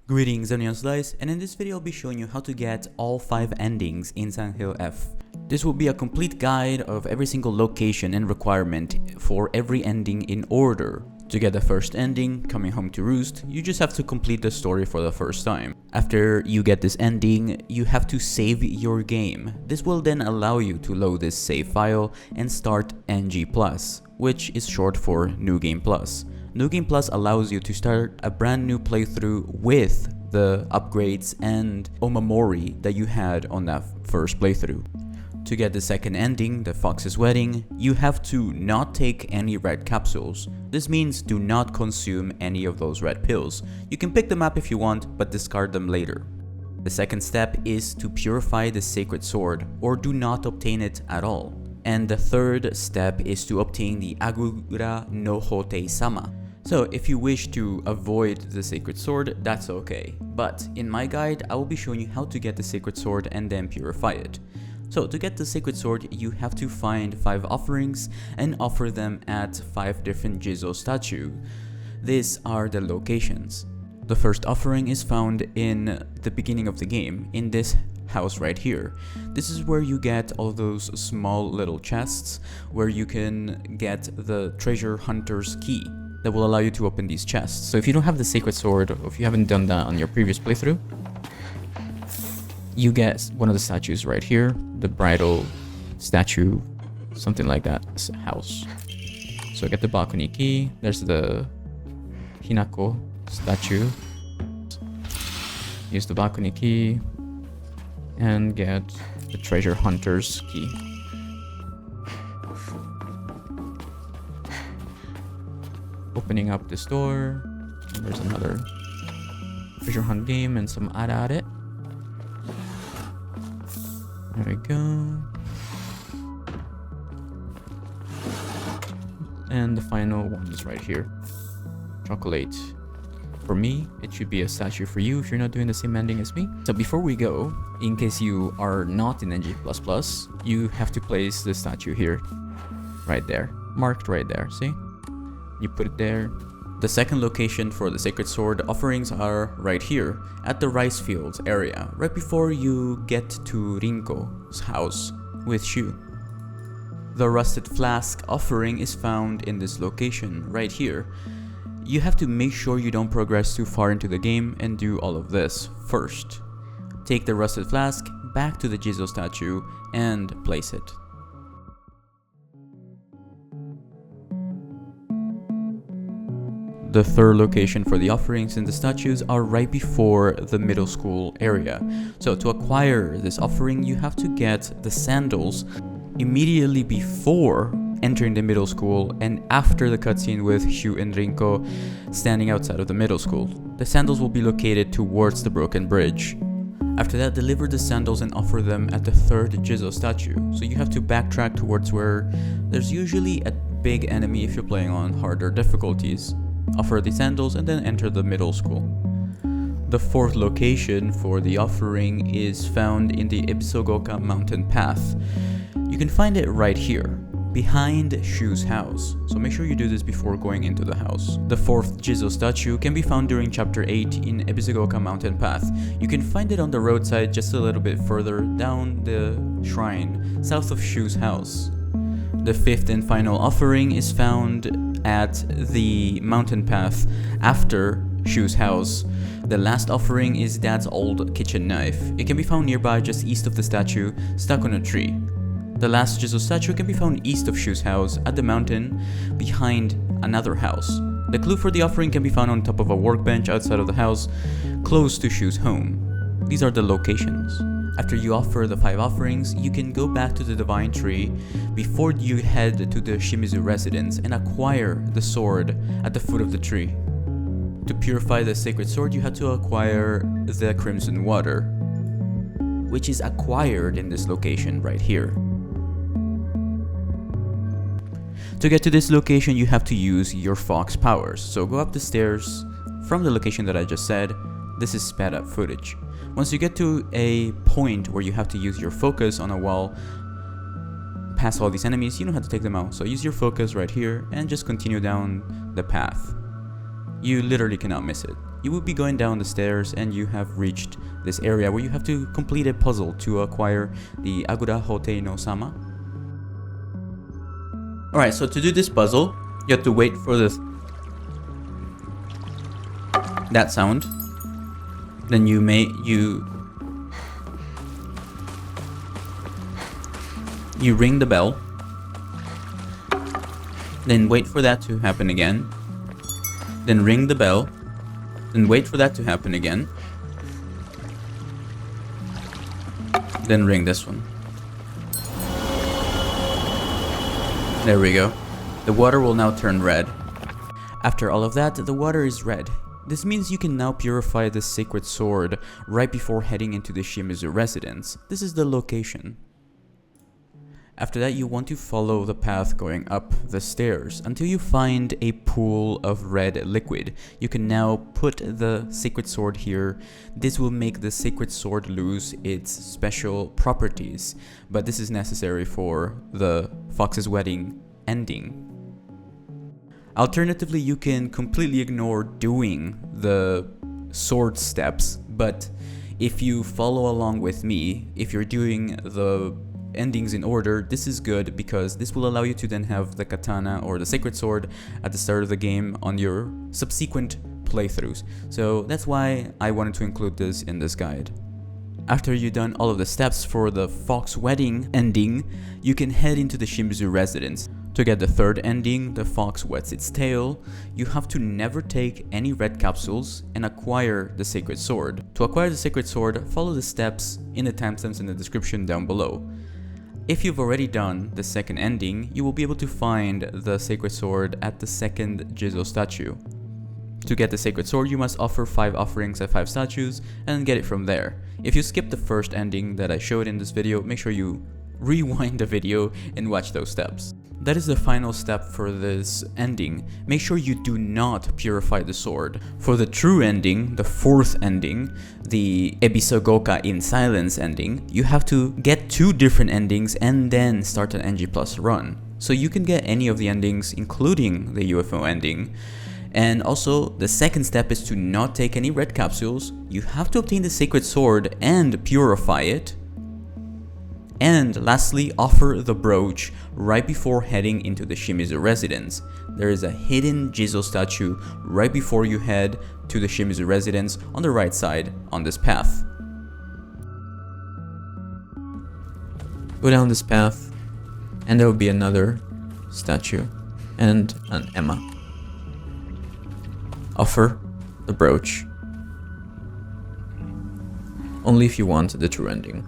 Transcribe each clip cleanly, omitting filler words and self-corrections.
Greetings, Onion Slice, and in this video I'll be showing you how to get all 5 endings in Silent Hill F. This will be a complete guide of every single location and requirement for every ending in order. To get the first ending, Coming Home to Roost, you just have to complete the story for the first time. After you get this ending, you have to save your game. This will then allow you to load this save file and start NG+, which is short for New Game Plus. New Game Plus allows you to start a brand new playthrough with the upgrades and omamori that you had on that first playthrough. To get the second ending, the Fox's Wedding, you have to not take any red capsules. This means do not consume any of those red pills. You can pick them up if you want, but discard them later. The second step is to purify the sacred sword, or do not obtain it at all. And the third step is to obtain the Agura No Hotei-Sama. So if you wish to avoid the sacred sword, that's okay. But in my guide, I will be showing you how to get the sacred sword and then purify it. So to get the sacred sword, you have to find 5 offerings and offer them at 5 different Jizo statues. These are the locations. The first offering is found in the beginning of the game, in this house right here. This is where you get all those small little chests where you can get the treasure hunter's key that will allow you to open these chests. So if you don't have the sacred sword, or if you haven't done that on your previous playthrough, you get one of the statues right here, the bridal statue, something like that. It's a house. So get the balcony key. There's the Hinako statue. Use the balcony key and get the treasure hunter's key. Opening up this door, and there's another treasure hunt game and some arare. There we go. And the final one is right here. Chocolate. For me, it should be a statue for you if you're not doing the same ending as me. So before we go, in case you are not in NG++, you have to place the statue here. Right there. Marked right there, see? You put it there. The second location for the sacred sword offerings are right here at the rice fields area, right before you get to Rinko's house with Shu. The rusted flask offering is found in this location right here. You have to make sure you don't progress too far into the game and do all of this first. Take the rusted flask back to the Jizo statue and place it. The third location for the offerings and the statues are right before the middle school area. So to acquire this offering, you have to get the sandals immediately before entering the middle school and after the cutscene with Shu and Rinko standing outside of the middle school. The sandals will be located towards the broken bridge. After that, deliver the sandals and offer them at the third Jizo statue. So you have to backtrack towards where there's usually a big enemy if you're playing on harder difficulties. Offer the sandals and then enter the middle school. The fourth location for the offering is found in the Ebisugaoka mountain path. You can find it right here, behind Shu's house, so make sure you do this before going into the house. The fourth Jizo statue can be found during chapter 8 in Ebisugaoka mountain path. You can find it on the roadside just a little bit further down the shrine, south of Shu's house. The fifth and final offering is found at the mountain path after Shu's house. The last offering is Dad's old kitchen knife. It can be found nearby just east of the statue, stuck on a tree. The last Jizo statue can be found east of Shu's house at the mountain behind another house. The clue for the offering can be found on top of a workbench outside of the house, close to Shu's home. These are the locations. After you offer the 5 offerings, you can go back to the Divine Tree before you head to the Shimizu residence and acquire the sword at the foot of the tree. To purify the sacred sword, you have to acquire the Crimson Water, which is acquired in this location right here. To get to this location, you have to use your fox powers. So go up the stairs from the location that I just said. This is sped up footage. Once you get to a point where you have to use your focus on a wall, past all these enemies, you don't have to take them out. So use your focus right here and just continue down the path. You literally cannot miss it. you will be going down the stairs and you have reached this area where you have to complete a puzzle to acquire the Agura No Hotei-Sama. Alright, so to do this puzzle, you have to wait for that sound. Then you ring the bell. Then wait for that to happen again. Then ring the bell. Then wait for that to happen again. Then ring this one. There we go. The water will now turn red. After all of that, the water is red. This means you can now purify the sacred sword right before heading into the Shimizu residence. This is the location. After that, you want to follow the path going up the stairs until you find a pool of red liquid. You can now put the sacred sword here. This will make the sacred sword lose its special properties, but this is necessary for the Fox's Wedding ending. Alternatively, you can completely ignore doing the sword steps, but if you follow along with me, if you're doing the endings in order, this is good because this will allow you to then have the katana or the sacred sword at the start of the game on your subsequent playthroughs. So that's why I wanted to include this in this guide. After you've done all of the steps for the Fox Wedding ending, you can head into the Shimizu residence. To get the third ending, the fox wets its tail, you have to never take any red capsules and acquire the sacred sword. To acquire the sacred sword, follow the steps in the timestamps in the description down below. If you've already done the second ending, you will be able to find the sacred sword at the second Jizo statue. To get the sacred sword, you must offer 5 offerings at 5 statues and get it from there. If you skip the first ending that I showed in this video, make sure you rewind the video and watch those steps. That is the final step for this ending. Make sure you do not purify the sword. For the true ending, the fourth ending, the Ebisugaoka in silence ending, you have to get 2 different endings and then start an NG Plus run. So you can get any of the endings, including the UFO ending. And also, the second step is to not take any red capsules. You have to obtain the sacred sword and purify it. And lastly, offer the brooch right before heading into the Shimizu residence. There is a hidden Jizo statue right before you head to the Shimizu residence on the right side on this path. Go down this path and there will be another statue and an Emma. Offer the brooch. Only if you want the true ending.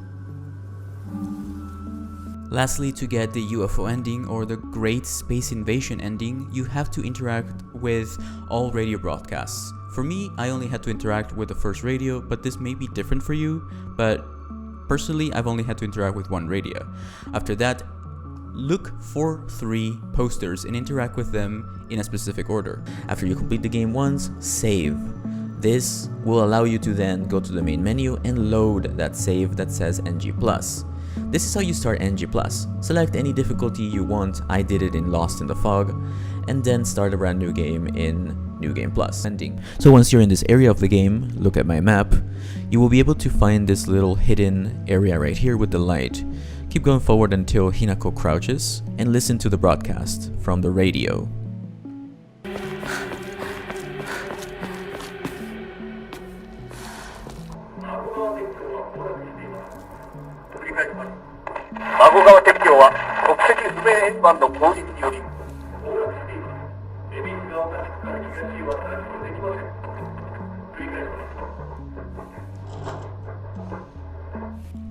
Lastly, to get the UFO ending or the Great Space Invasion ending, you have to interact with all radio broadcasts. For me, I only had to interact with the first radio, but this may be different for you, but personally, I've only had to interact with 1 radio. After that, look for 3 posters and interact with them in a specific order. After you complete the game once, save. This will allow you to then go to the main menu and load that save that says NG+. This is how you start NG+. Select any difficulty you want, I did it in Lost in the Fog, and then start a brand new game in New Game Plus. Ending. So once you're in this area of the game, look at my map, you will be able to find this little hidden area right here with the light. Keep going forward until Hinako crouches, and listen to the broadcast from the radio.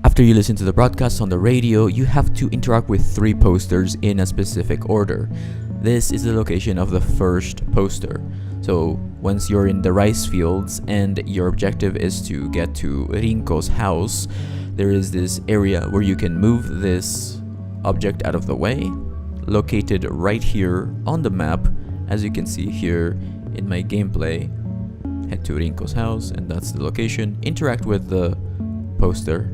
After you listen to the broadcast on the radio, you have to interact with 3 posters in a specific order. This is the location of the first poster. So once you're in the rice fields and your objective is to get to Rinko's house, there is this area where you can move this object out of the way, located right here on the map, as you can see here in my gameplay. Head to Rinko's house, and that's the location. Interact with the poster.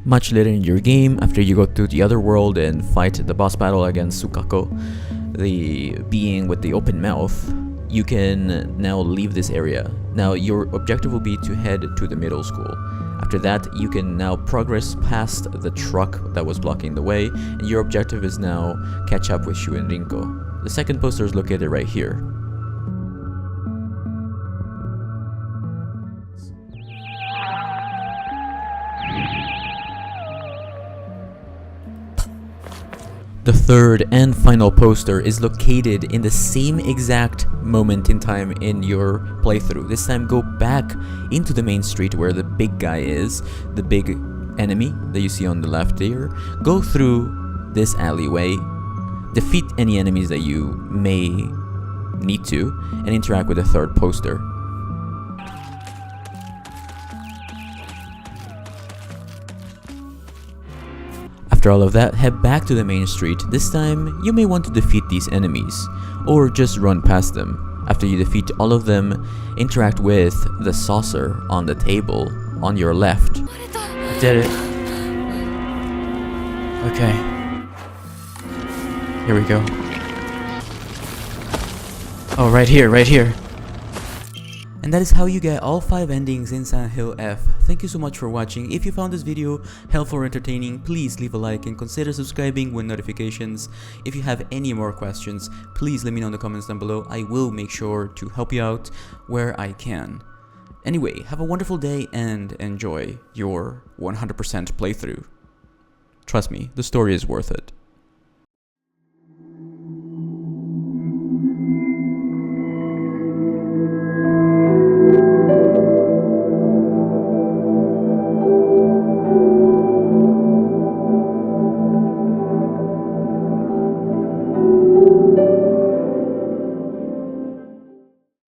Much later in your game, after you go to the other world and fight the boss battle against Sukako, the being with the open mouth, you can now leave this area. Now your objective will be to head to the middle school. After that, you can now progress past the truck that was blocking the way, and your objective is now catch up with Shu and Rinko. The second poster is located right here. The third and final poster is located in the same exact moment in time in your playthrough. This time go back into the main street where the big guy is, the big enemy that you see on the left here. Go through this alleyway, defeat any enemies that you may need to, and interact with the third poster. After all of that, head back to the main street. This time, you may want to defeat these enemies, or just run past them. After you defeat all of them, interact with the saucer on the table on your left. I did it. Okay. Here we go. Oh, right here, right here. And that is how you get all 5 endings in Silent Hill F. Thank you so much for watching. If you found this video helpful or entertaining, please leave a like and consider subscribing with notifications. If you have any more questions, please let me know in the comments down below. I will make sure to help you out where I can. Anyway, have a wonderful day and enjoy your 100% playthrough. Trust me, the story is worth it.